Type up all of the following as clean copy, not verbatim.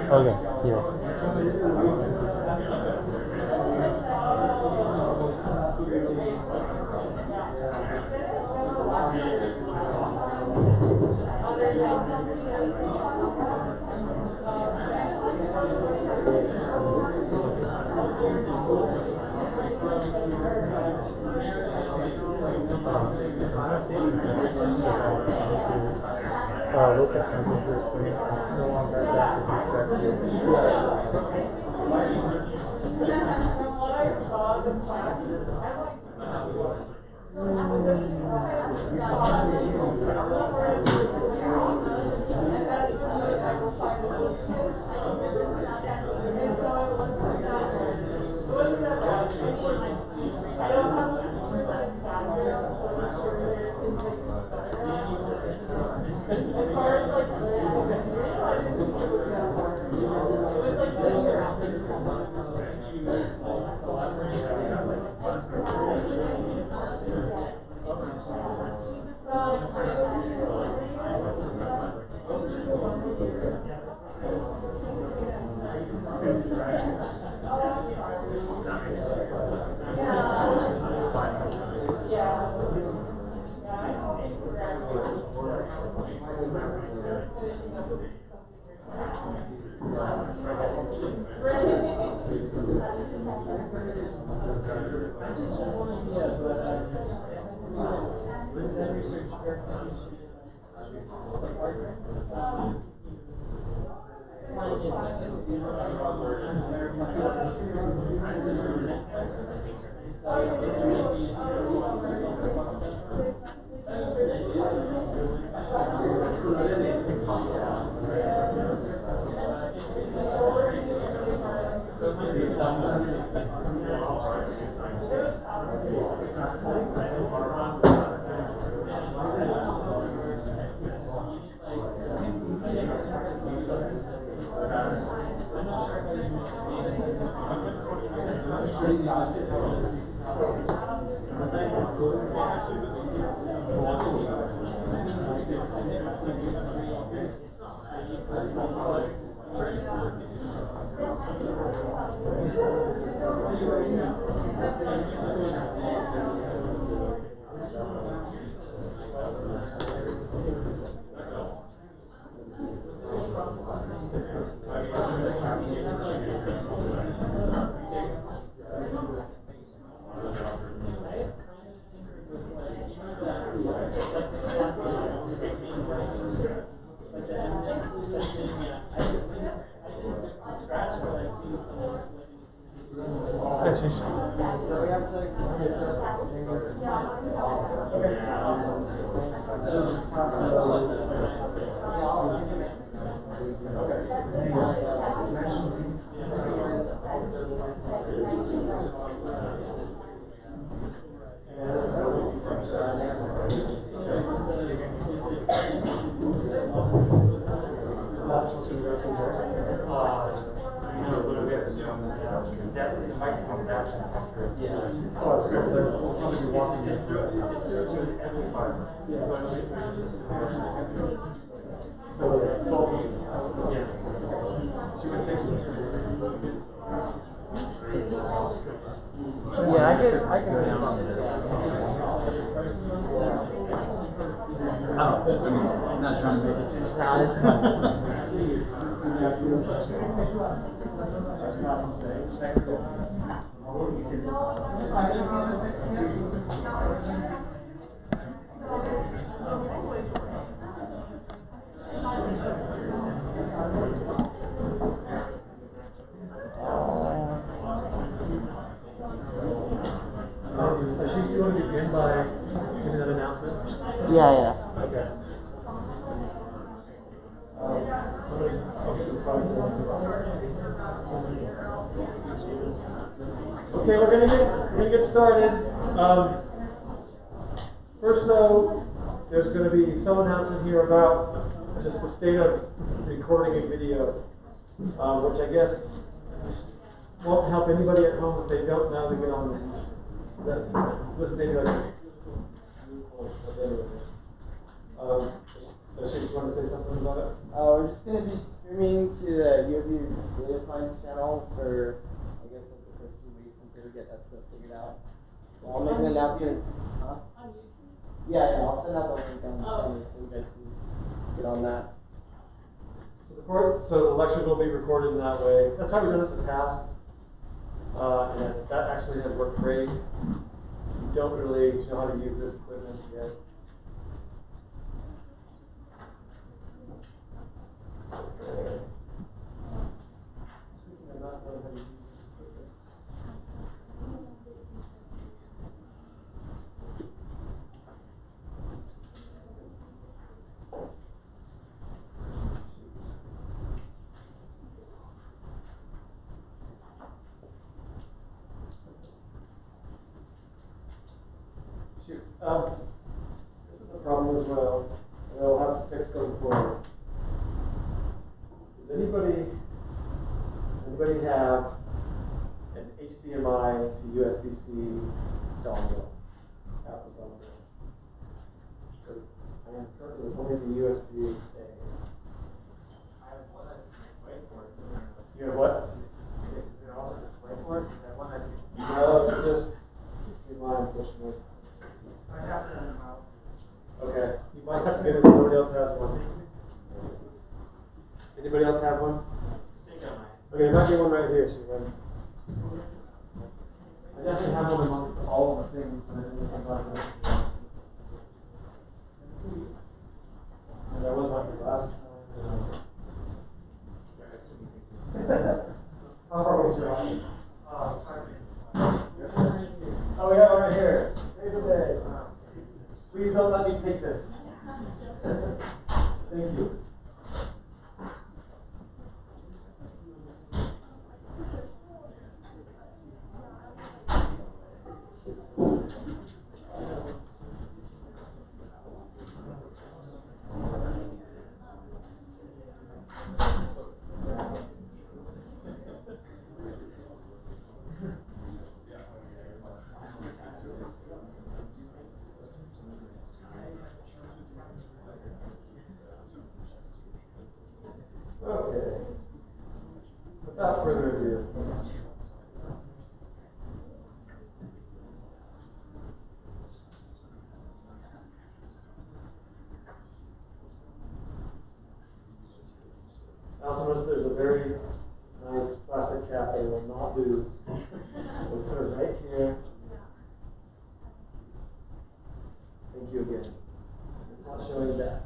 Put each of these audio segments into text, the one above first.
Okay, yeah. Look at computer screen. No longer adapted to stress here. Yeah, I can read on it. I'm not trying to make it too She's going to begin by giving an announcement. Yeah. Okay. Okay, we're gonna get started. First though, there's going to be some announcement here about just the state of recording a video, which I guess won't help anybody at home if they don't know to get on this. This may be like does she want to say something about it? We're just going to be streaming to the of your data science channel for, I guess, like the first 2 weeks until we get that stuff figured out. So I'll make an announcement. Huh? Yeah, I'll send out the link on so you guys can get on that. So the lectures will be recorded in that way. That's how we've done it in the past. And that actually has worked great. You don't really know how to use this equipment yet. Okay. Speaking of not knowing how to use this equipment. Shoot. This is a problem as well, and I'll have to fix going forward. Does anybody have an HDMI to USB-C dongle? Apple dongle? Because I am currently with only the USB-A. I have one that's DisplayPort. You have what? Is there also DisplayPort? Is that one that's... No, it's just HDMI, unfortunately. I have it in the mouth. Okay, you might have to get it if nobody else has one. Anybody else have one? I think I might. Okay, there might be one right here, so you're ready. I definitely have one amongst all of the things, but I didn't think about it. And there was one here last time. How far away is it? 5 minutes. Oh, we have one right here. Save the day. Please don't let me take this. Thank you. Okay. Without further ado. I also noticed there's a very nice plastic cap that I will not lose. We'll put it right here. Thank you again. It's not showing that.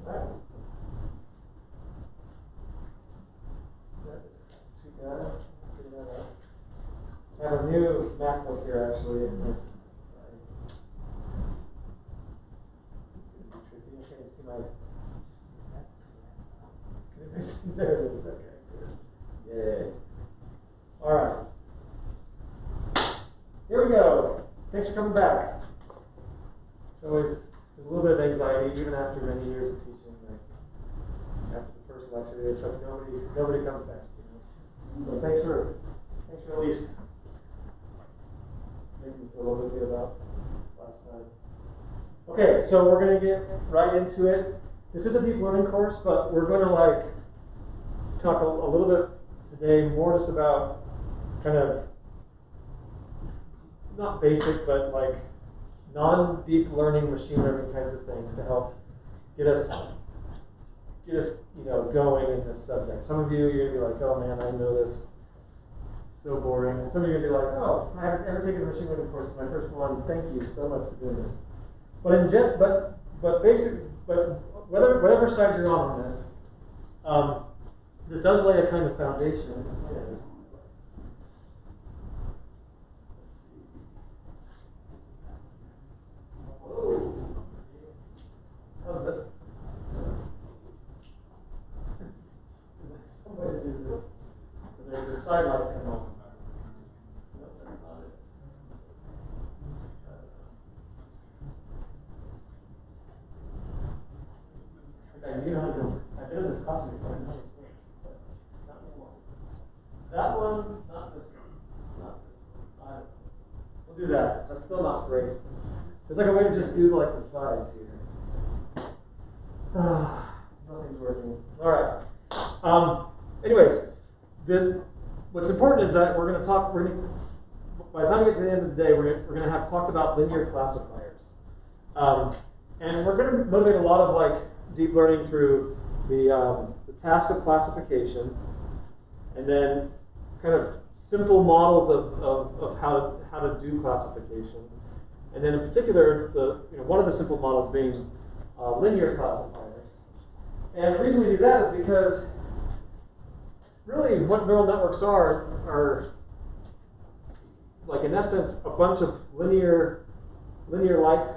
Alright. That's too bad. Figure that out. I have a new MacBook here actually, and this tricky. I can't even see my. Can you see there it is? Okay, good. Yay. Alright. Here we go. Thanks for coming back. So it's a little bit of anxiety, even after many years of teaching. Like after the first lecture, it's like nobody comes back. You know? So thanks for at least making me feel a little bit good about last time. Okay, so we're gonna get right into it. This is a deep learning course, but we're going to like talk a little bit today more just about kind of not basic, but like non-deep learning machine learning kinds of things to help get us going in this subject. Some of you, you're gonna be like, oh man, I know this, it's so boring. And some of you are gonna be like, oh, I haven't ever taken a machine learning course. It's my first one. Thank you so much for doing this. But whatever side you're on this, this does lay a kind of foundation. How's that? Some way to do this. So the side lights come on. Nope, that's not it. Okay, you know how this. I've been in this class before. I know this works, but not anymore. That one, not this one. Not this one. I don't know. do that. That's still not great. There's like a way to just do like the sides here. Nothing's working. All right. Anyways, what's important is that we're going to talk. By the time we get to the end of the day, we're going to have talked about linear classifiers, and we're going to motivate a lot of like deep learning through the task of classification, and then kind of simple models of how to do classification, and then in particular one of the simple models being linear classifiers. And the reason we do that is because really what neural networks are like in essence a bunch of linear like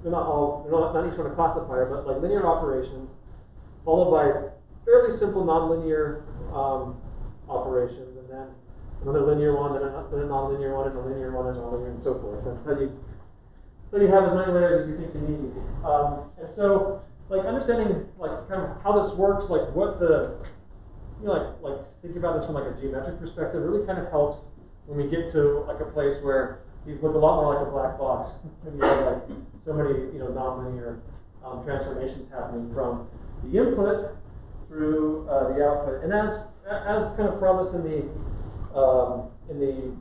they're not each one a classifier, but like linear operations followed by fairly simple nonlinear operations, and then another linear one, then a nonlinear one, and a linear one, and a nonlinear, and so forth. Until you have as many layers as you think you need. And so, like understanding like kind of how this works, like what the like thinking about this from like a geometric perspective really kind of helps when we get to like a place where these look a lot more like a black box when you have like so many nonlinear transformations happening from the input through the output. And as kind of promised in the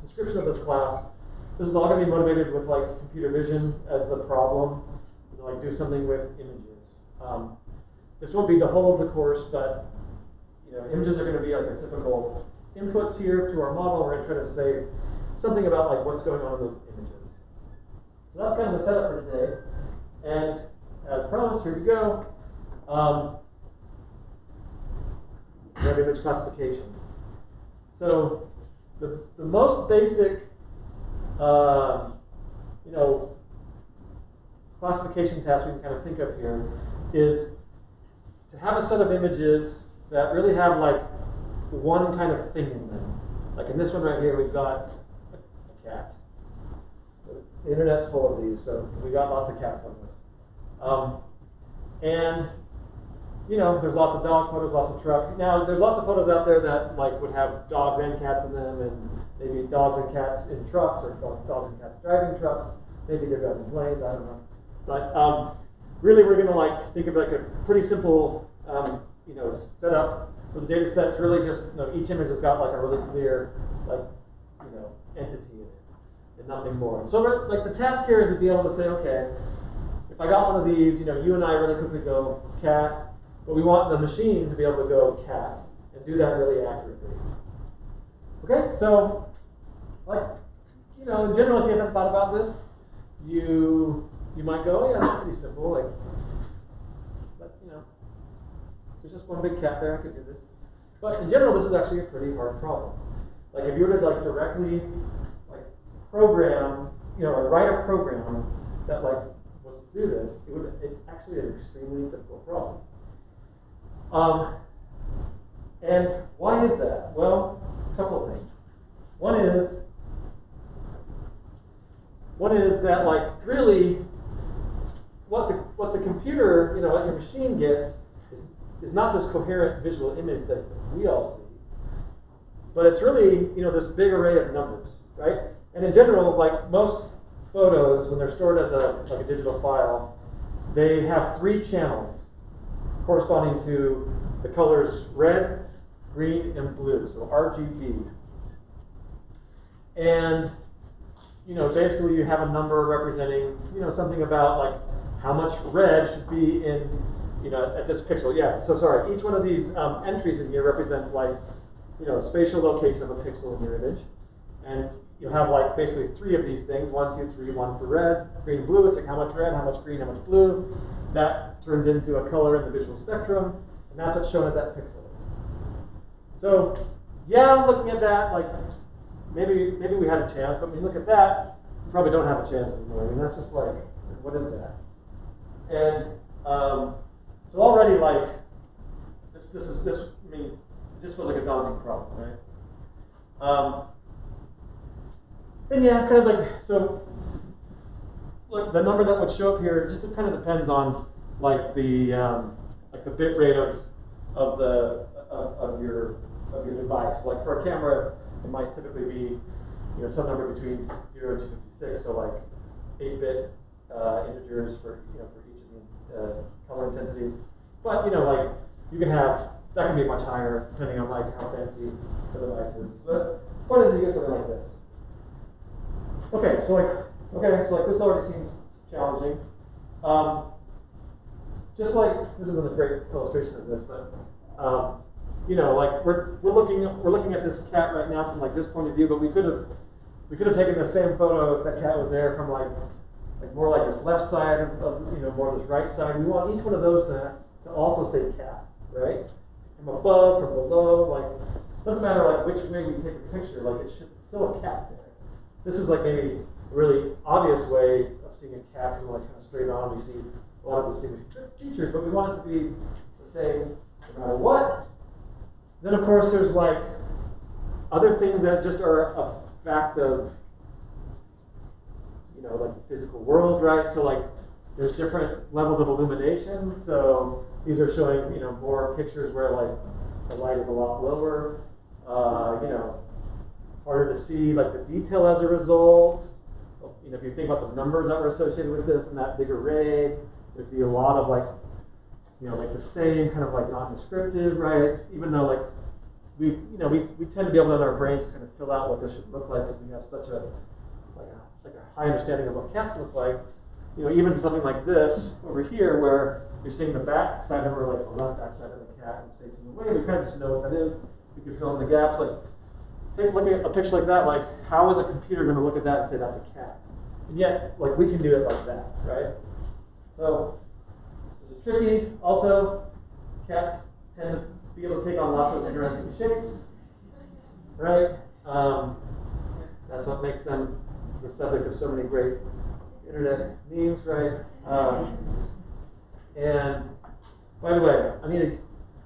description of this class, this is all going to be motivated with like computer vision as the problem, like do something with images. This won't be the whole of the course, but images are going to be like a typical inputs here to our model. We're going to try to say something about like what's going on in those images. So that's kind of the setup for today. And as promised, here we go. We have image classification. So the most basic, classification task we can kind of think of here is to have a set of images that really have like one kind of thing in them. Like in this one right here, we've got a cat. The internet's full of these, so we got lots of cat photos. And there's lots of dog photos, lots of truck. Now, there's lots of photos out there that like would have dogs and cats in them, and maybe dogs and cats in trucks, or dogs and cats driving trucks. Maybe they're driving planes. I don't know. But really, we're going to like think of like a pretty simple, setup for the data set. It's really just each image has got like a really clear entity in it, and nothing more. And so like the task here is to be able to say, okay, if I got one of these, you and I really quickly go cat. But we want the machine to be able to go cat and do that really accurately. Okay, so like in general, if you haven't thought about this, you might go, yeah, that's pretty simple. Like, but there's just one big cat there. I could do this. But in general, this is actually a pretty hard problem. Like if you were to like directly like program, or write a program that like was to do this, it's actually an extremely difficult problem. And why is that? Well, a couple of things. One is that like really what the computer, what your machine gets is not this coherent visual image that we all see, but it's really this big array of numbers, right? And in general, like most photos, when they're stored as a digital file, they have 3 channels corresponding to the colors red, green, and blue, so RGB. And basically you have a number representing something about like how much red should be in at this pixel. Yeah, so sorry, each one of these entries in here represents like spatial location of a pixel in your image, and you have like basically 3 of these things, 1, 2, 3, 1 for red, green, and blue. It's like how much red, how much green, how much blue. That turns into a color in the visual spectrum, and that's what's shown at that pixel. So yeah, looking at that, like maybe we had a chance, but when you look at that, you probably don't have a chance anymore. I mean, that's just like, what is that? And so already like this just feels like a daunting problem, right? And yeah, kind of like so. Look, the number that would show up here just kind of depends on like the bit rate of your device. Like for a camera, it might typically be some number between 0 to 56, so like 8-bit integers for for each of the color intensities. But like you can have that can be much higher depending on like how fancy the device is. But the point is you get something like this. Okay, so like this already seems challenging. Just like this isn't a great illustration of this, but like we're looking at this cat right now from like this point of view, but we could have taken the same photo if that cat was there from like more like this left side of more this right side. We want each one of those to also say cat, right? From above, from below, like doesn't matter like which way we take the picture, like it should still a cat there. This is like maybe a really obvious way of seeing a cat because like kind of straight on we see a lot of distinguishing features, but we want it to be the same no matter what. Then of course there's like other things that just are a fact of like the physical world, right? So like there's different levels of illumination. So these are showing more pictures where like the light is a lot lower, harder to see like the detail as a result. If you think about the numbers that were associated with this and that big array, there'd be a lot of like like the same kind of like non-descriptive, right? Even though like we tend to be able to let our brains kind of fill out what this should look like because we have such a high understanding of what cats look like. Even something like this over here where you're seeing the back side of or like the left back side of the cat is facing away, we kind of just know what that is. We can fill in the gaps. Like take a look at a picture like that, like how is a computer going to look at that and say that's a cat? And yet, like we can do it like that, right? So this is tricky. Also, cats tend to be able to take on lots of interesting shapes, right? That's what makes them the subject of so many great internet memes, right? And by the way, I need to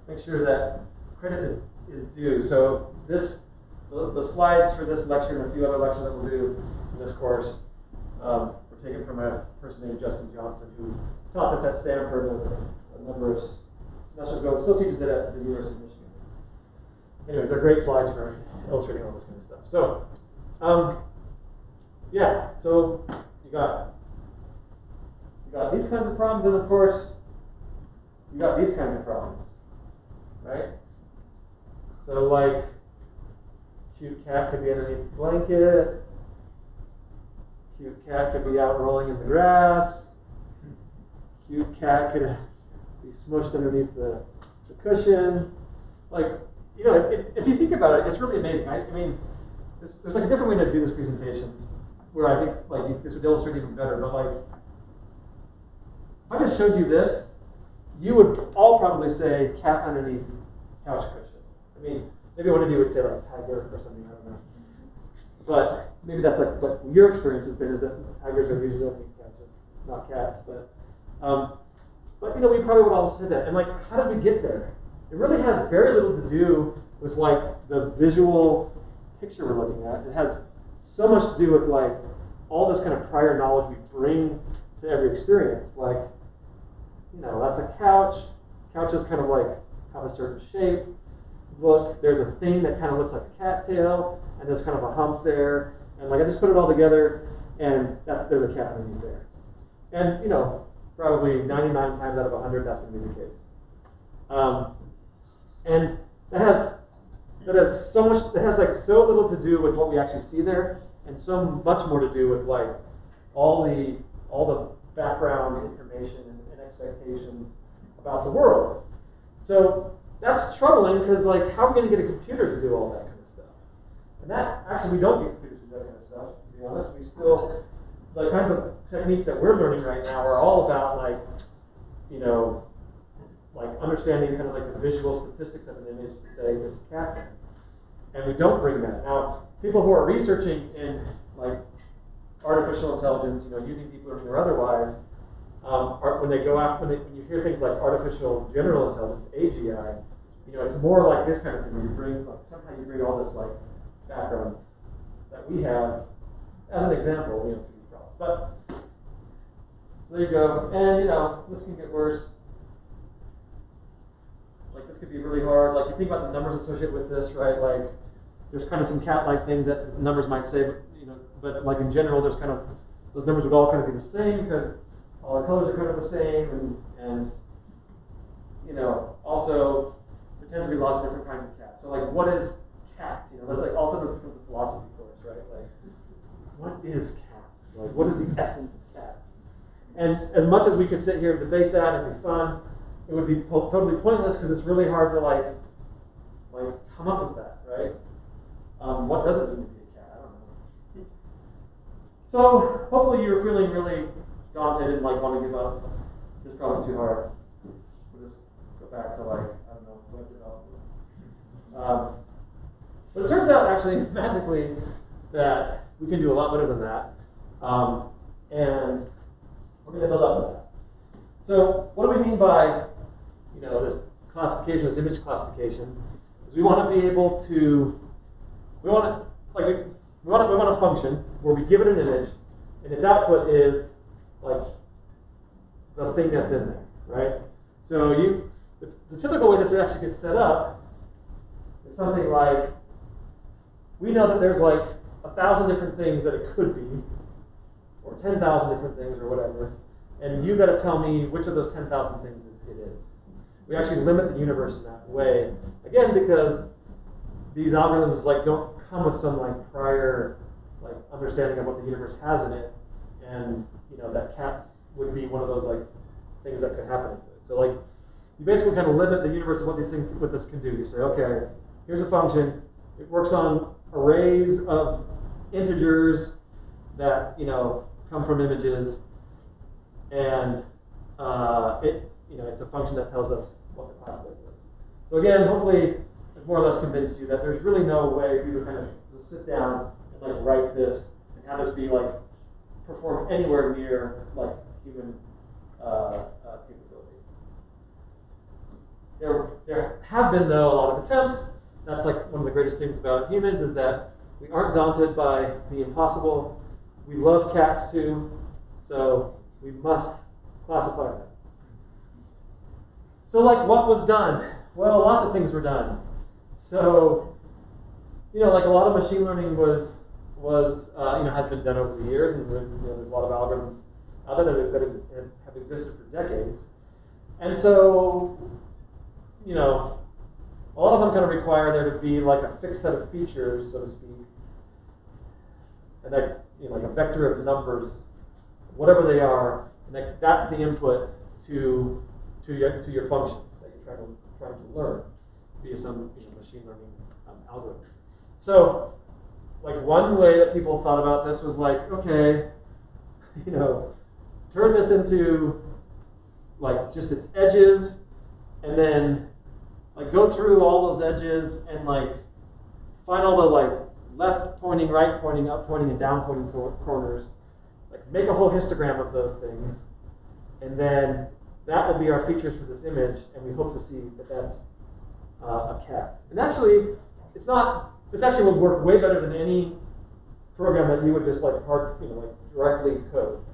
make sure that credit is due. So the slides for this lecture and a few other lectures that we'll do in this course were taken from a person named Justin Johnson who taught this at Stanford a number of semesters ago and still teaches it at the University of Michigan. Anyways, they're great slides for illustrating all this kind of stuff. So, yeah, so you got these kinds of problems, and of course, you got these kinds of problems, right? So, like, cute cat could be underneath the blanket. Cute cat could be out rolling in the grass. Cute cat could be smushed underneath the cushion. Like, if you think about it, it's really amazing. I mean, there's like a different way to do this presentation where I think like this would illustrate even better. But like, if I just showed you this, you would all probably say cat underneath couch cushion. I mean, maybe one of you would say like tiger or something. I don't know. But maybe that's like what your experience has been, is that tigers are usually underneath couches, not cats. But we probably would all say that. And like, how did we get there? It really has very little to do with like the visual picture we're looking at. It has so much to do with like all this kind of prior knowledge we bring to every experience. Like, that's a couch. Couches kind of like have a certain shape. Look, there's a thing that kind of looks like a cattail, and there's kind of a hump there. And like I just put it all together, and there's a cat underneath there. And probably 99 times out of 100, that's going to be the case. And that has so much. That has like so little to do with what we actually see there, and so much more to do with like all the background information and expectations about the world. So that's troubling because like, how are we going to get a computer to do all that kind of stuff? And that actually we don't get computers to do that kind of stuff. To be honest, we still the kinds of techniques that we're learning right now are all about like like understanding kind of like the visual statistics of an image to say there's a cat there. And we don't bring that. Now, people who are researching in like artificial intelligence, using deep learning or otherwise, when you hear things like artificial general intelligence, AGI, it's more like this kind of thing where you bring somehow you bring all this like background that we have as an example, to these problems. But so there you go. And this can get worse. Like this could be really hard. Like you think about the numbers associated with this, right? Like there's kind of some cat-like things that numbers might say, but like in general, there's kind of, those numbers would all kind of be the same because all the colors are kind of the same, and also there tends to be lots of different kinds of cats. So like, what is cat? That's like, all of a sudden this becomes a philosophy course, right? Like, what is cat? Like, what is the essence of cat? And as much as we could sit here and debate that and be fun, it would be totally pointless because it's really hard to like come up with that, right? What does it mean to be a cat? I don't know. So hopefully you're feeling really daunted and like want to give up. It's probably too hard. We'll just go back to like, I don't know, web development. But it turns out actually magically that we can do a lot better than that. And we're going to build up to that. So what do we mean by this classification, this image classification? Is we want to be able to, we want a function where we give it an image, and its output is like the thing that's in there, right? So the typical way this actually gets set up is something like, we know that there's like 1,000 different things that it could be, or 10,000 different things, or whatever, and you got to tell me which of those 10,000 things it is. We actually limit the universe in that way, again, because these algorithms like don't come with some like prior like understanding of what the universe has in it, and that cats would be one of those like things that could happen to it. So like you basically kind of limit the universe of what this can do. You say, okay, here's a function. It works on arrays of integers that come from images, and it's a function that tells us what the class label is. So again, hopefully I've more or less convinced you that there's really no way for you to kind of just sit down and like write this and have this be like perform anywhere near like human capability. There have been though a lot of attempts. That's like one of the greatest things about humans is that we aren't daunted by the impossible. We love cats too, so we must classify them. So like what was done? Well, lots of things were done. So, like a lot of machine learning has been done over the years, and there's a lot of algorithms out there that have existed for decades. And so, a lot of them kind of require there to be like a fixed set of features, so to speak, and that, like a vector of numbers, whatever they are, and that's the input to your function that you're trying to learn via some machine learning algorithm. So, like one way that people thought about this was like, okay, turn this into like just its edges, and then like go through all those edges and like find all the like left pointing, right pointing, up pointing, and down pointing corners. Like make a whole histogram of those things, and then that will be our features for this image, and we hope to see that that's a cat. And actually, it's not. This actually would work way better than any program that you would just like directly code,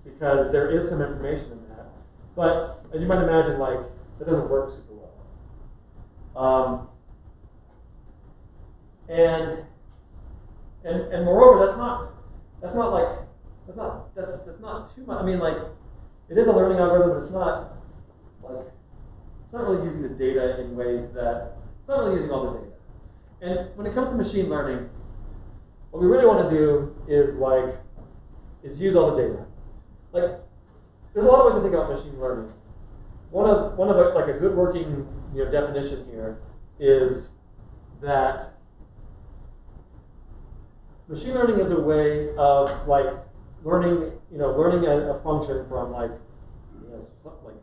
because there is some information in that. But as you might imagine, like that doesn't work super well. And moreover, that's not too much. I mean, like it is a learning algorithm, but it's not really using the data in ways that it's not really using all the data. And when it comes to machine learning, what we really want to do is use all the data. Like, there's a lot of ways to think about machine learning. One of like a good working definition here is that machine learning is a way of like learning a function from like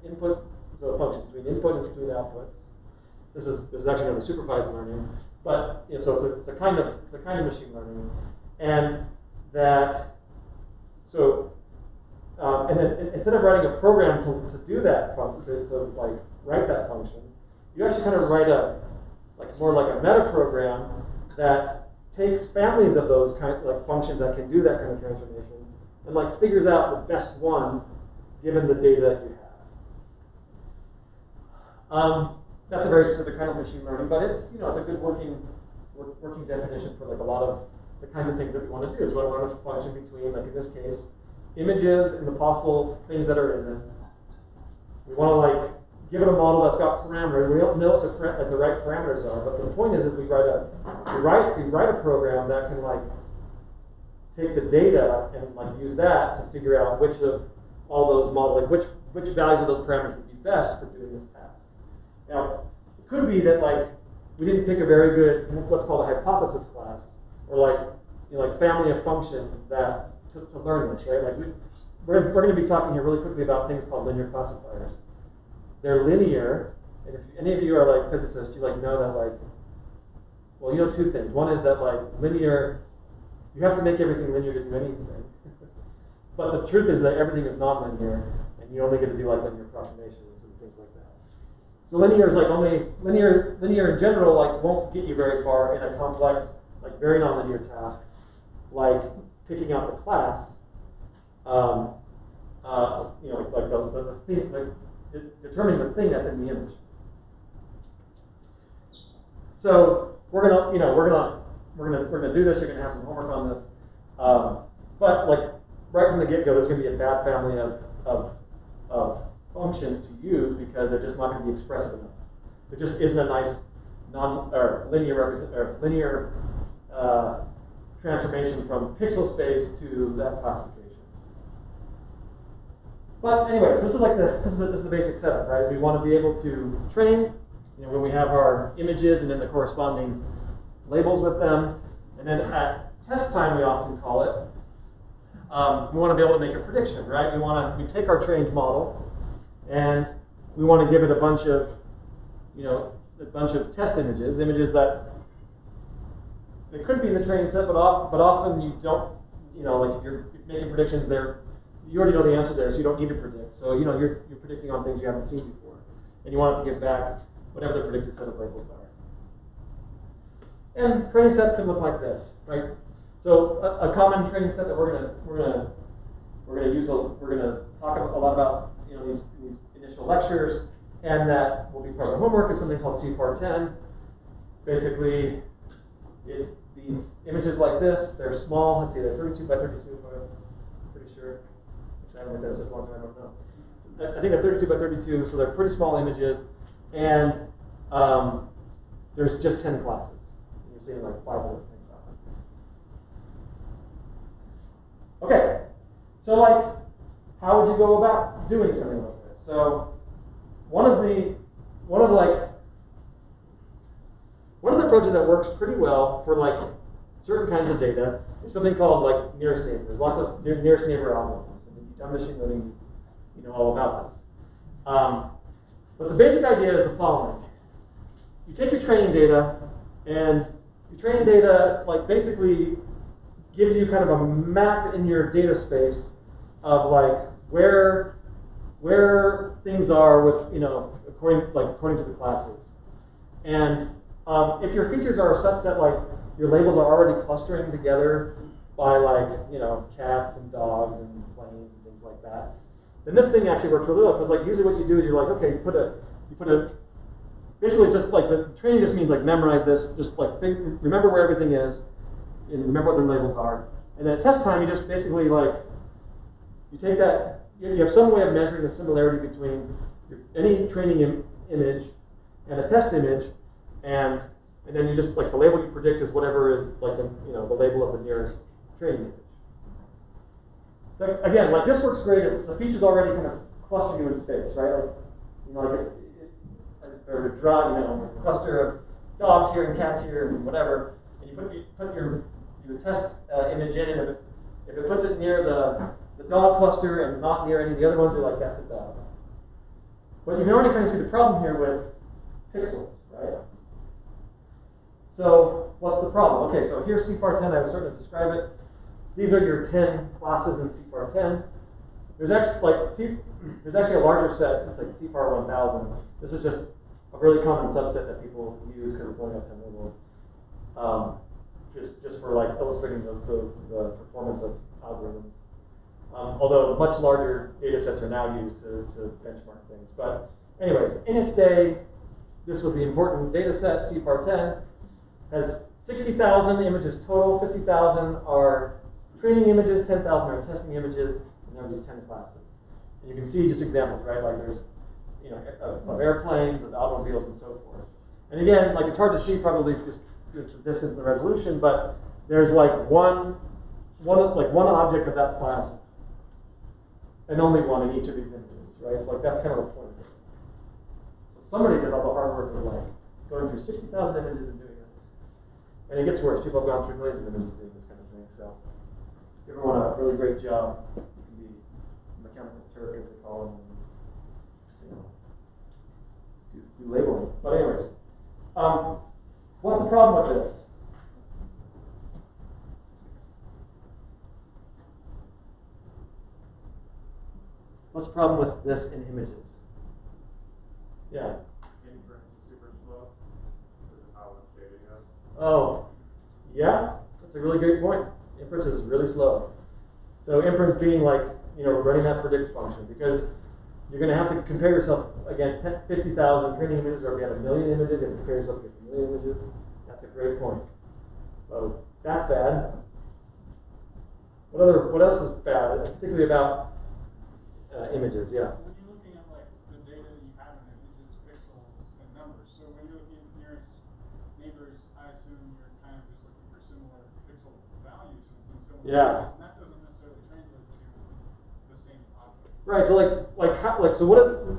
input, so a function between input and between outputs. This is actually known as supervised learning, but so it's a kind of machine learning, and that and then instead of writing a program to do that to like write that function, you actually kind of write more like a meta program that takes families of those functions that can do that kind of transformation and like figures out the best one given the data that you have. That's a very specific kind of machine learning, but it's it's a good working working definition for like a lot of the kinds of things that we want to do. Is we want to function between, like in this case, images and the possible things that are in them. We want to like give it a model that's got parameters. We don't know what the right parameters are, but the point is we write a program that can like take the data and like use that to figure out which of all those models, like which values of those parameters would be best for doing this task. Now, it could be that like we didn't pick a very good what's called a hypothesis class, or like like family of functions that to learn this, right? Like we're going to be talking here really quickly about things called linear classifiers. They're linear, and if any of you are like physicists, you like know that like, well, you know two things. One is that like linear, you have to make everything linear to do anything. But the truth is that everything is nonlinear, and you only get to do like linear approximations and things like that. So linear is like only linear in general like won't get you very far in a complex, like very nonlinear task, like picking out the class. Like the thing, like determining the thing that's in the image. So we're gonna do this. You're gonna have some homework on this, but like right from the get-go, there's gonna be a bad family of functions to use because they're just not gonna be expressive enough. There just isn't a nice linear transformation from pixel space to that classification. But anyways, this is the basic setup, right? We want to be able to train, when we have our images and then the corresponding labels with them, and then at test time we often call it. We want to be able to make a prediction, right? We take our trained model, and we want to give it a bunch of test images that it could be in the training set, but often you don't, like if you're making predictions there. You already know the answer there, so you don't need to predict. So you're predicting on things you haven't seen before, and you want it to give back whatever the predicted set of labels are. And training sets can look like this, right? So a common training set that we're gonna talk a lot about, these initial lectures, and that will be part of the homework is something called CFAR10. Basically, it's these images like this. They're small. Let's see, they're 32 by 32. I'm pretty sure. I haven't looked at it such a long time, I don't know. I think they're 32 by 32, so they're pretty small images, and there's just 10 classes. You're seeing like 5 of those 10 classes. Okay, so like, how would you go about doing something like this? So one of the approaches that works pretty well for like certain kinds of data is something called like nearest neighbor. There's lots of nearest neighbor algorithms. Done machine learning, you know all about this. But the basic idea is the following. You take your training data, and your training data like basically gives you kind of a map in your data space of like where things are with according to the classes. And if your features are such that like your labels are already clustering together by like cats and dogs and planes and things like that, then this thing actually works really well, because like usually what you do is you're like, okay, you put a basically just like the training just means like memorize this, just like remember where everything is and remember what their labels are, and then at test time you just basically like you take that, you have some way of measuring the similarity between any training image and a test image, and then you just like the label you predict is whatever is like the label of the nearest training image. But again, like this works great if the features already kind of cluster you in space, right? Like if there were a cluster of dogs here and cats here and whatever, and you put your test image in, and if it puts it near the dog cluster and not near any of the other ones, you're like, that's a dog. But you can already kind of see the problem here with pixels, right? So what's the problem? Okay, so here's CFAR10. I was starting to describe it. These are your 10 classes in CFAR10. There's actually a larger set. It's like CFAR 1000. This is just a really common subset that people use because it's only got 10 labels. Just for like illustrating the performance of algorithms. Although much larger data sets are now used to benchmark things. But anyways, in its day, this was the important data set. CFAR10 has 60,000 images total, 50,000 are training images, 10,000 are testing images, and there are these 10 classes. And you can see just examples, right? Like there's, you know, of airplanes, of automobiles, and so forth. And again, like it's hard to see probably just the distance and the resolution, but there's like one object of that class, and only one in each of these images, right? So like that's kind of the point of it. So somebody did all the hard work of like going through 60,000 images and doing it. And it gets worse. People have gone through millions of images doing this kind of thing. So if you ever want a really great job, you can be a mechanical Turk, as they call them, and, you know, do labeling. But anyways, what's the problem with this? What's the problem with this in images? Yeah. Inference is super slow. Because of how much data you have. Oh, yeah, that's a really great point. Inference is really slow. So inference being like, you know, running that predict function, because you're going to have to compare yourself against 50,000 training images, or if you have a million images, you have to compare yourself against a million images. That's a great point. So that's bad. What else is bad, particularly about images? Yeah. When you're looking at like the data that you have in it, it's pixels and numbers. So when you're looking at nearest neighbors, I assume you're kind of just looking for similar pixel values in similar places, and that doesn't necessarily translate to the same object. Right. So what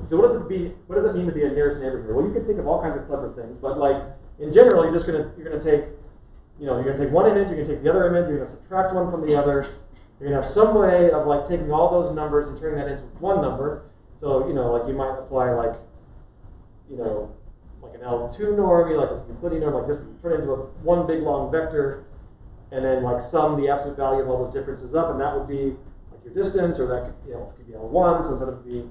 does it mean to be a nearest neighbor here? Well, you can think of all kinds of clever things, but like in general, you're gonna take one image, you're gonna take the other image, you're gonna subtract one from the other. You're gonna have some way of like taking all those numbers and turning that into one number. So, you know, like you might apply like, you know, like an L2 norm, like a Euclidean norm, like just turn it into one big long vector, and then like sum the absolute value of all those differences up, and that would be like your distance, or that could, you know, could be L1, so instead of be,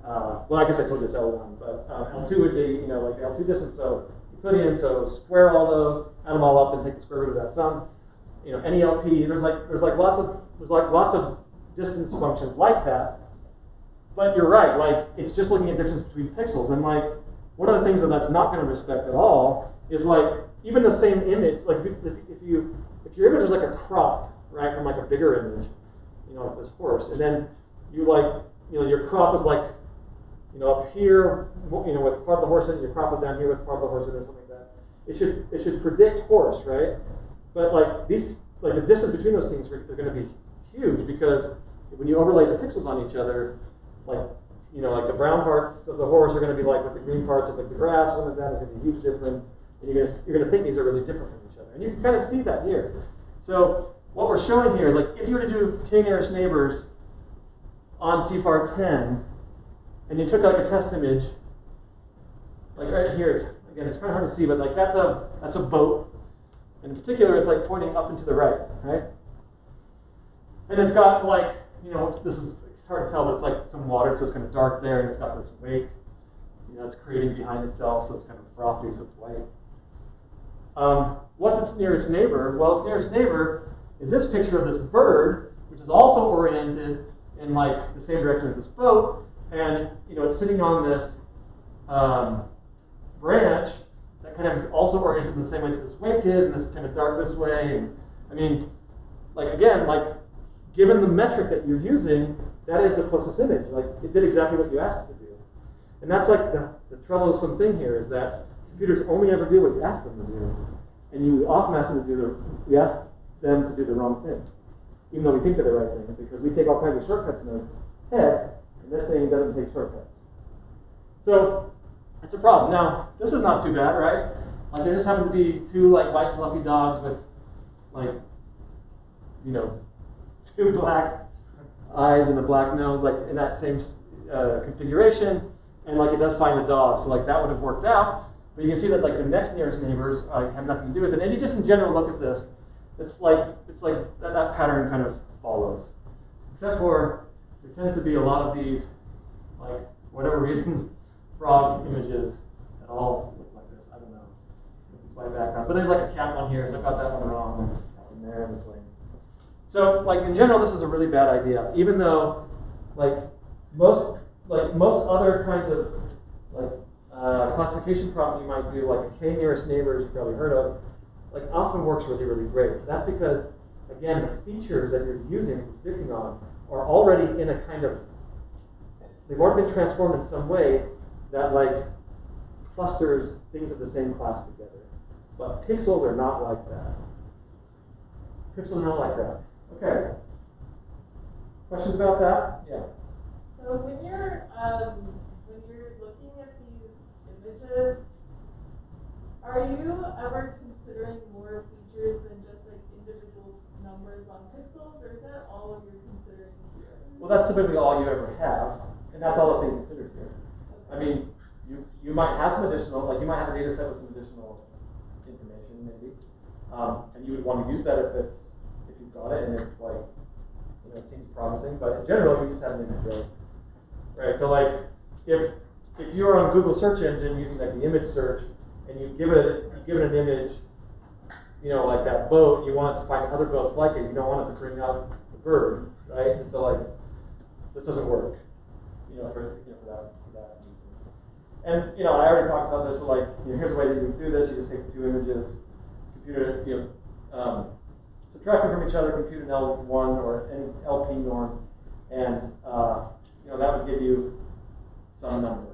well, I guess I told you it's L1, but L2 would be, you know, like the L2 distance, so Euclidean, so square all those, add them all up, and take the square root of that sum. You know, any LP, there's lots of distance functions like that. But you're right, like it's just looking at difference between pixels, and like one of the things that's not going to respect at all is like even the same image. Like if your image is like a crop, right, from like a bigger image, you know, like this horse, and then you like, you know, your crop is like, you know, up here, you know, with part of the horse in it, your crop is down here with part of the horse in it, something like that. It should predict horse, right? But like the distance between those things are going to be huge, because when you overlay the pixels on each other, like, you know, like the brown parts of the horse are going to be like with the green parts of like the grass, something like that. There's going to be a huge difference, and you're going to think these are really different from each other, and you can kind of see that here. So what we're showing here is like if you were to do k nearest neighbors on CFAR 10, and you took like a test image, like right here, it's kind of hard to see, but like that's a boat. In particular, it's like pointing up and to the right, right? And it's got like, you know, it's hard to tell, but it's like some water, so it's kind of dark there, and it's got this wake, you know, it's creating behind itself, so it's kind of frothy, so it's white. What's its nearest neighbor? Well, its nearest neighbor is this picture of this bird, which is also oriented in like the same direction as this boat, and you know, it's sitting on this branch that kind of is also oriented in the same way that this wake is, and this kind of dark this way. And I mean, like again, like given the metric that you're using, that is the closest image. Like it did exactly what you asked it to do. And that's like the troublesome thing here, is that computers only ever do what you ask them to do, and you often ask them to do we ask them to do the wrong thing, even though we think they're the right thing, because we take all kinds of shortcuts in our head, and this thing doesn't take shortcuts. So it's a problem. Now, this is not too bad, right? Like there just happens to be two like white fluffy dogs with like, you know, two black eyes and a black nose, like in that same configuration, and like it does find the dog, so like that would have worked out. But you can see that like the next nearest neighbors have nothing to do with it. And you just in general look at this, it's like that pattern kind of follows, except for there tends to be a lot of these, like whatever reason, frog images that all look like this. I don't know. It's my background, but there's like a cat one here, so I got that one wrong. And there in between. So like in general, this is a really bad idea, even though like most other kinds of like classification problems you might do, like a k nearest neighbors you've probably heard of, like often works really, really great. That's because, again, the features that you're using, predicting on, are already in a kind of, they've already been transformed in some way that like clusters things of the same class together. But pixels are not like that. Pixels are not like that. Okay. Questions about that? Yeah. So when you're looking at these images, are you ever considering more features than just like individual numbers on pixels, or is that all you're considering here? Well, that's typically all you ever have, and that's all that's being considered here. I mean, you might have some additional, like you might have a data set with some additional information, maybe, and you would want to use that if you've got it and it's like, you know, it seems promising. But in general, you just have an image, right? So like, if you're on Google search engine using like the image search, and you give it an image, you know, like that boat, you want it to find other boats like it. You don't want it to bring up the bird, right? And so like, this doesn't work, you know, for that reason. And you know, I already talked about this, but like, you know, here's a way that you can do this. You just take the two images, compute it, you know, subtract them from each other, compute an L1 or any LP norm, and you know, that would give you some number.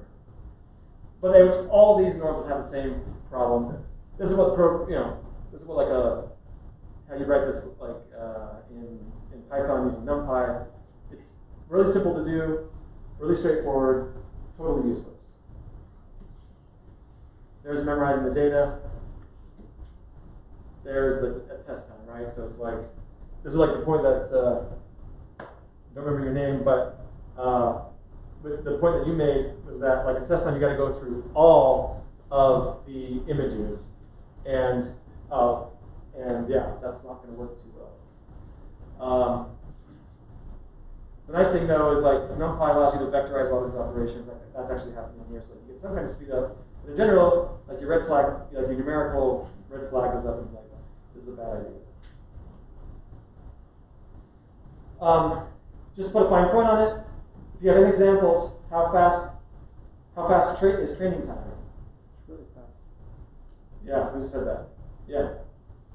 But all these norms would have the same problem. This is what this is what like how you write this like in Python using NumPy. It's really simple to do, really straightforward, totally useless. There's memorizing the data. There's the test time, right? So it's like, this is like the point that, I don't remember your name, but the point that you made was that like at test time you got to go through all of the images, and yeah, that's not going to work too well. The nice thing though is like NumPy allows you to vectorize all these operations. That's actually happening here, so you get some kind of speed up. But in general, like your red flag, like your numerical red flag goes up and like, this is a bad idea. Just put a fine point on it. If you have any examples, how fast is training time? It's really fast. Yeah, who said that? Yeah,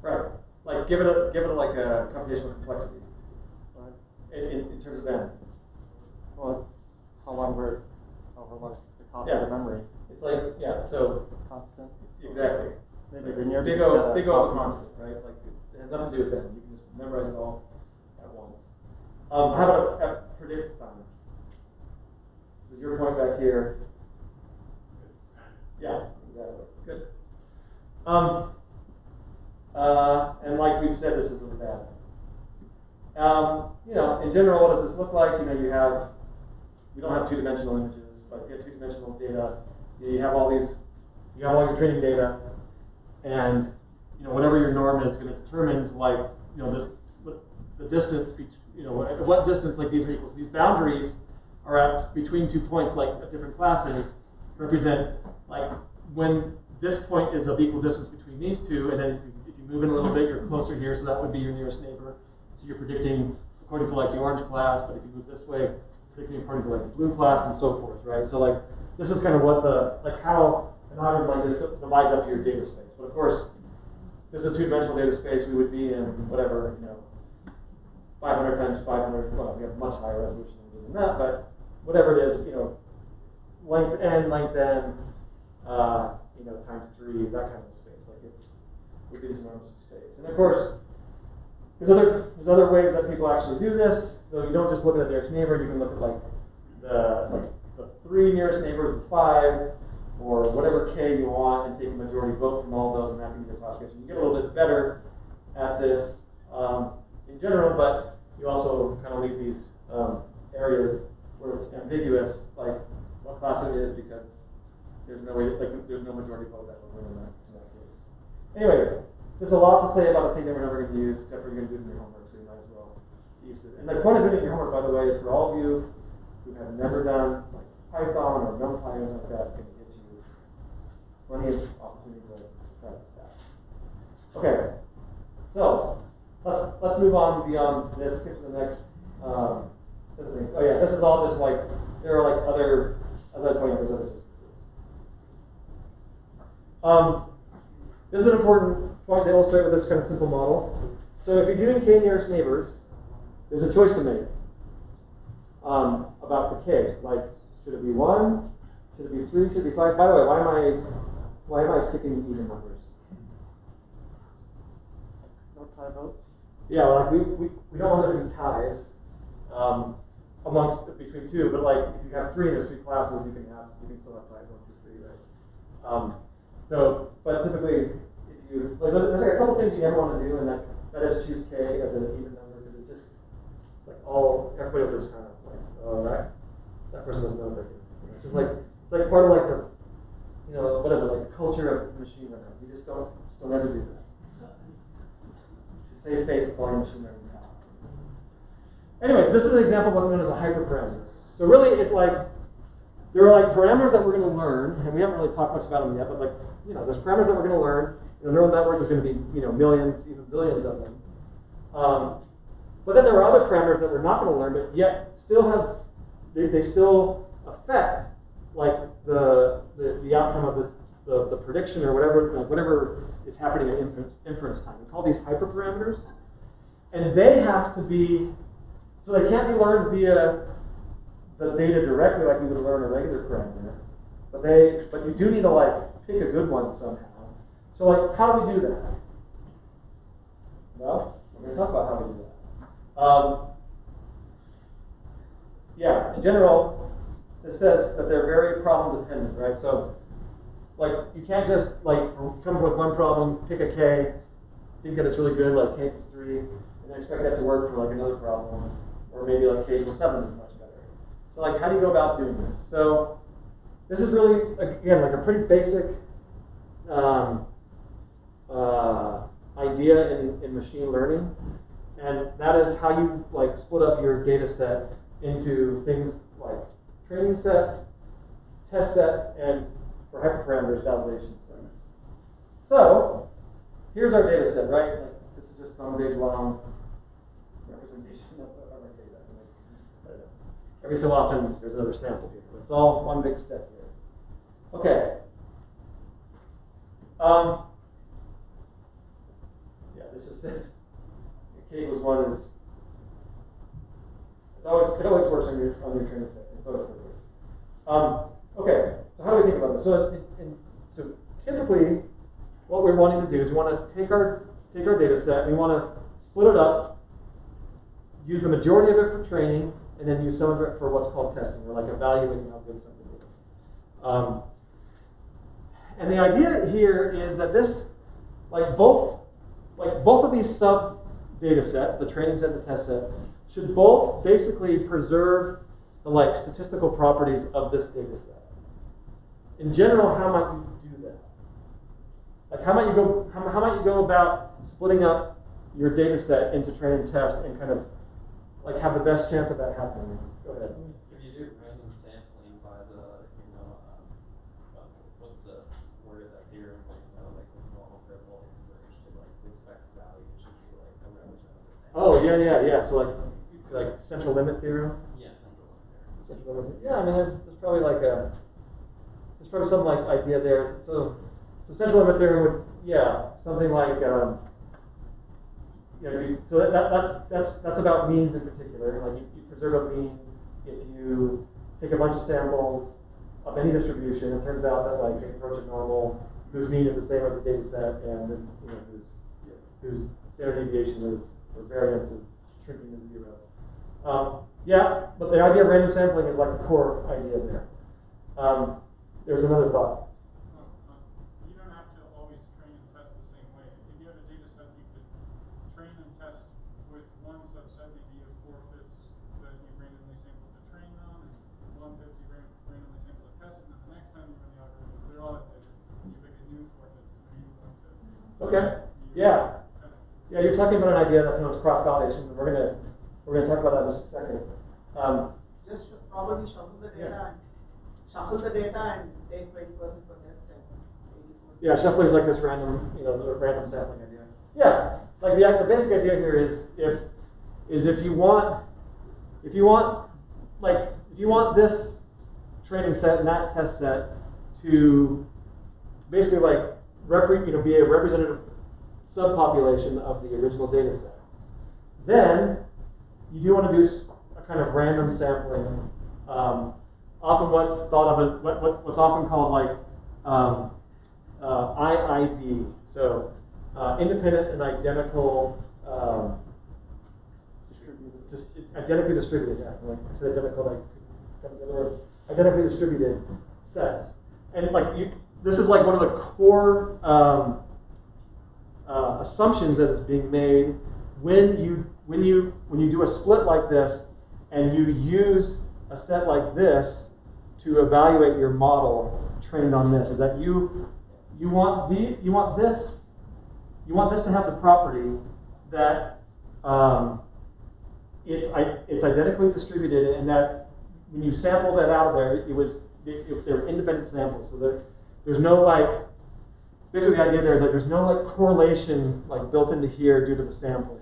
right. Like give it a like a computational complexity. Right. In terms of n. Well, it's how long it takes to copy Yeah. the memory. It's like, yeah, so Constant. exactly. Maybe Like, linear. big O constant, right? Like it has nothing to do with n. You can just memorize it all at once. How about a predict time? So your point back here. Yeah, exactly. Good. And like we've said, this is really bad. You know, in general, what does this look like? You know, you don't have two-dimensional images, but you have two-dimensional data. You have all your training data, and you know, whatever your norm is going to determine, like, you know, the distance between, you know, what distance like these are equal. So these boundaries are at between 2 points, like at different classes, represent like when this point is of equal distance between these two, and then if you move in a little bit, you're closer here, so that would be your nearest neighbor. So you're predicting according to like the orange class, but if you move this way, predicting according to like the blue class, and so forth, right? So like this is kind of what how an algorithm like this divides up your data space. But of course, this is a two-dimensional data space. We would be in whatever, you know, 500 times 500. Well, we have much higher resolution than that, but whatever it is, you know, length n, you know, times 3, that kind of space. Like would be this enormous space. And of course, there's other ways that people actually do this. So you don't just look at the nearest neighbor. You can look at like the 3 nearest neighbors of 5, or whatever k you want, and take a majority vote from all those, and that can be your classification. You get a little bit better at this in general, but you also kind of leave these areas where it's ambiguous, like what class it is, because there's no way, like there's no majority vote that will win in that case. Anyways, there's a lot to say about a thing that we're never going to use, except for you're going to do it in your homework, so you might as well use it. And the point of doing it in your homework, by the way, is for all of you who have never done like Python or NumPy or something like that. It's going to get you plenty of opportunity to practice that. Okay, so let's move on beyond this. Get to the next set of things. Oh yeah, this is all just like there are like other, as I pointed out, there's other distances. This is an important point to illustrate with this kind of simple model. So if you're doing k nearest neighbors, there's a choice to make about the k. Like, should it be 1? Should it be 3? Should it be 5? By the way, why am I skipping these even numbers? No tie votes? Yeah, like we don't want there to be ties between two, but like if you have 3 in the 3 classes, you can still have ties 1, 2, 3, right? But typically, if you there's like a couple things you never want to do, and that is choose k as an even number, because it just like everybody will just kind of like, oh, that person doesn't know what they're doing. It's just like part of like the what is it, like the culture of machine learning. You just don't ever do that. Save face calling machine learning. Anyways, this is an example of what's known as a hyperparameter. So really, there are like parameters that we're going to learn, and we haven't really talked much about them yet. But there's parameters that we're going to learn. In a neural network, there's going to be millions, even billions of them. But then there are other parameters that we're not going to learn, but yet still have they still affect like the outcome of the prediction or whatever is happening at inference time. We call these hyperparameters, and they have to be, so they can't be learned via the data directly like we would learn a regular parameter, but you do need to like pick a good one somehow. So like, how do we do that? Well, we're going to talk about how we do that. Yeah, in general, it says that they're very problem dependent, right? So like, you can't just like come up with one problem, pick a k, think that it's really good, like k equals 3, and then expect that to work for like another problem, or maybe like k equals 7 is much better. So like, how do you go about doing this? So this is really, again, like a pretty basic idea in machine learning, and that is how you like split up your data set into things like training sets, test sets, and for hyperparameters, validation sets. So here's our data set, right? Like, this is just some big long representation of our data. Every so often, there's another sample here, but it's all one big set here. Okay. Yeah, this just says k equals 1 is. It always works on your training set. It's always perfect. Okay, so how do we think about this? So typically, what we're wanting to do is we want to take our data set, we want to split it up, use the majority of it for training, and then use some of it for what's called testing, or like evaluating how good something is. And the idea here is that this, both of these sub data sets, the training set and the test set, should both basically preserve the statistical properties of this data set. In general, how might you do that? Like, how might you go about splitting up your data set into train and test and kind of like have the best chance of that happening? Go ahead. If you do random sampling by the, what's the word of that theorem? Like the normal triple inverse to like the expected value should be like a representative sample. Oh yeah. So like central limit theorem. Yeah, central limit theorem. Central limit. Yeah, I mean there's probably some like idea there. So central limit theorem would something like so that's about means in particular. Like you preserve a mean if you take a bunch of samples of any distribution. It turns out that like you approach a normal whose mean is the same as the data set, and then whose standard deviation is or variance is shrinking to 0. But the idea of random sampling is like the core idea there. There's another thought. You don't have to always train and test the same way. If you have a data set, you could train and test with one subset, maybe of 4/5 that you randomly sample to train on, and 1/5 you randomly sample to test, and then the next time you run the algorithm, if they're all updated, you pick a new 4/5, maybe 1/5. Okay. Yeah. Yeah, you're talking about an idea that's known as cross-validation, and we're gonna talk about that in just a second. Just probably shuffle the data and take 20% for test and 80%. Yeah, shuffling is like this random, the random sampling idea. Yeah, like the basic idea here is if you want this training set and that test set to basically be a representative subpopulation of the original data set. Then you do want to do a kind of random sampling. Often what's thought of as what's often called like IID, so independent and identical, identically distributed. Yeah, like I said, identically distributed sets. And like this is like one of the core assumptions that is being made when you do a split like this, and you use a set like this to evaluate your model trained on this, is that you want this to have the property that it's identically distributed, and that when you sample that out of there, they're independent samples. So there's no like, basically the idea there is that there's no like correlation like built into here due to the sampling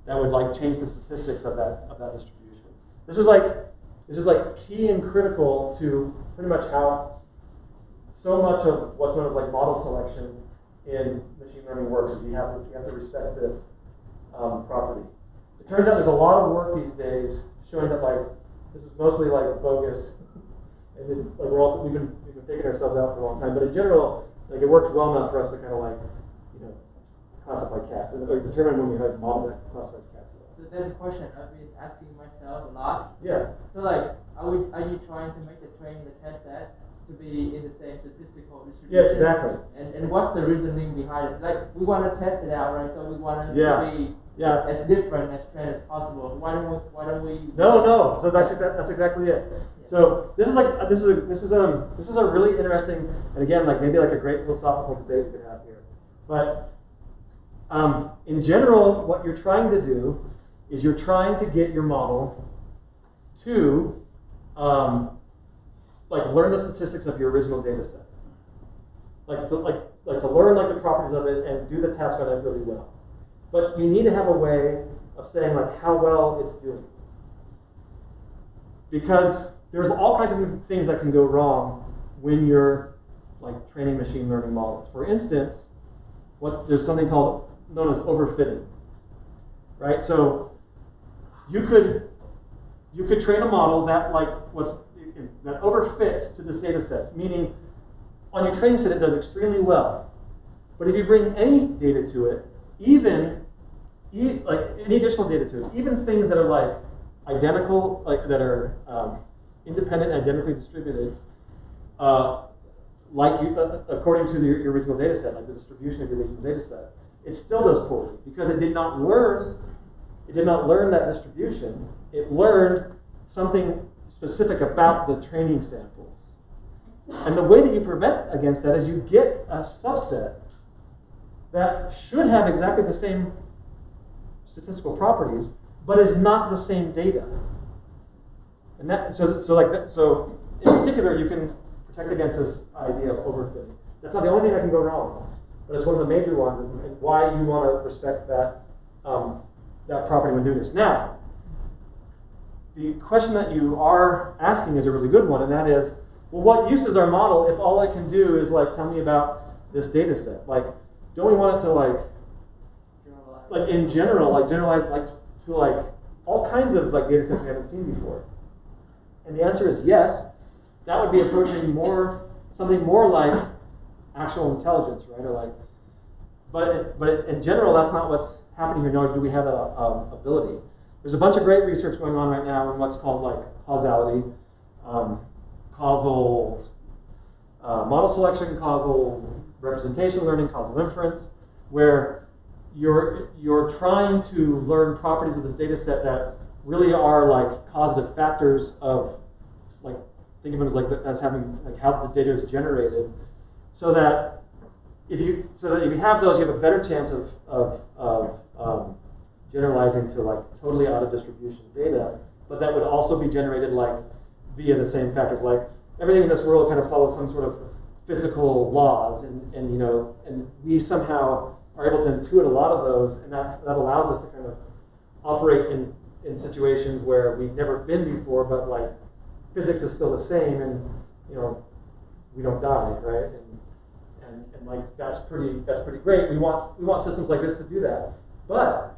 that would like change the statistics of that distribution. This is like key and critical to pretty much how so much of what's known as like model selection in machine learning works. Is you have to respect this property. It turns out there's a lot of work these days showing that like this is mostly like bogus, and it's like we've been faking ourselves out for a long time. But in general, like it works well enough for us to kind of like classify cats and determine when you have a model that classifies cats. So there's a question I've been asking myself a lot. Yeah. So like, are you trying to make the test set to be in the same statistical distribution? Yeah, exactly. And what's the reasoning behind it? Like, we want to test it out, right? So we want it Yeah. to be Yeah. as different as trend as possible. Why don't we? No. So that's exactly it. Yeah. So this is a really interesting, and again, like maybe like a great philosophical debate we could have here. But in general, what you're trying to do is you're trying to get your model to like learn the statistics of your original data set, like to learn like the properties of it and do the task on it really well. But you need to have a way of saying like how well it's doing, because there's all kinds of things that can go wrong when you're like training machine learning models. For instance, there's something known as overfitting, right? So you could train a model that that overfits to this data set, meaning on your training set it does extremely well. But if you bring any data to it, like any additional data to it, even things that are like identical, like that are independent and identically distributed, according to your original data set, like the distribution of your original data set, it still does poorly because it did not learn that distribution. It learned something specific about the training samples. And the way that you prevent against that is you get a subset that should have exactly the same statistical properties, but is not the same data. And so in particular, you can protect against this idea of overfitting. That's not the only thing that can go wrong, but it's one of the major ones, and why you want to respect that that property when doing this. Now, the question that you are asking is a really good one, and that is, well, what use is our model if all it can do is like tell me about this data set? Like, don't we want it to like in general, like generalize like to like all kinds of like data sets we haven't seen before? And the answer is yes. That would be approaching something more like actual intelligence, right? Or like, but in general, that's not what's happening here. Nor do we have that ability. There's a bunch of great research going on right now in what's called like causality, causal model selection, causal representation learning, causal inference, where you're trying to learn properties of this data set that really are like causative factors of like, think of them as having like how the data is generated, so that if you have those, you have a better chance of generalizing to like totally out of distribution data, but that would also be generated like via the same factors. Like everything in this world kind of follows some sort of physical laws, and we somehow are able to intuit a lot of those, and that allows us to kind of operate in situations where we've never been before, but like physics is still the same, and we don't die, right? and like that's pretty great. We want systems like this to do that, but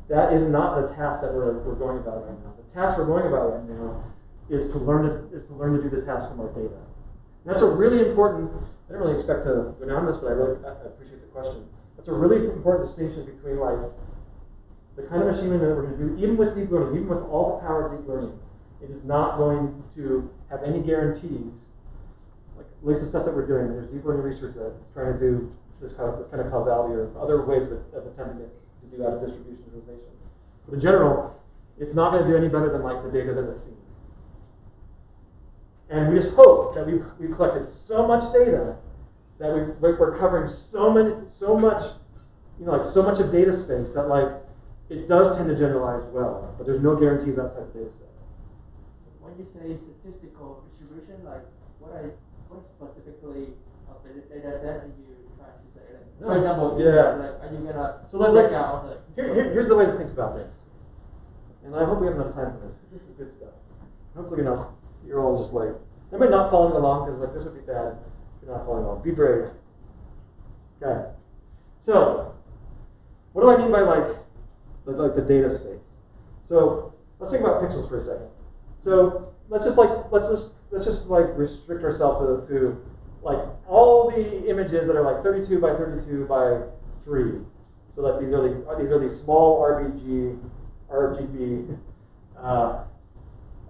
that is not the task that we're going about right now. The task we're going about right now is to learn to do the task from our data. And that's a really important. I didn't really expect to go down this, but I appreciate the question. That's a really important distinction between like the kind of machine learning that we're going to do, even with deep learning, even with all the power of deep learning. It is not going to have any guarantees, like at least the stuff that we're doing. There's deep learning research that's trying to do this kind of causality or other ways of attempting to do out of distribution visualization. But in general, it's not going to do any better than like the data that it's seen. And we just hope that we've collected so much data that we're covering so much, like so much of data space that like it does tend to generalize well, but there's no guarantees outside the data set. When you say statistical distribution, like what specifically of the data set are you trying to say? Like, for example, like, are you gonna break out the here's the way to think about this. And I hope we have enough time for this, because this is good stuff. Hopefully you're all just like, everybody not following along, because like this would be bad if you're not following along. Be brave. Okay. So, what do I mean by like the data space? So let's think about pixels for a second. So let's just restrict ourselves to like all the images that are like 32 by 32 by 3. So like these are these small RGB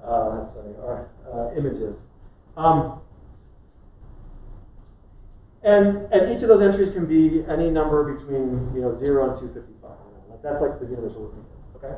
that's funny, images. And each of those entries can be any number between 0 and 255. Like that's like the universe we're looking at. Okay.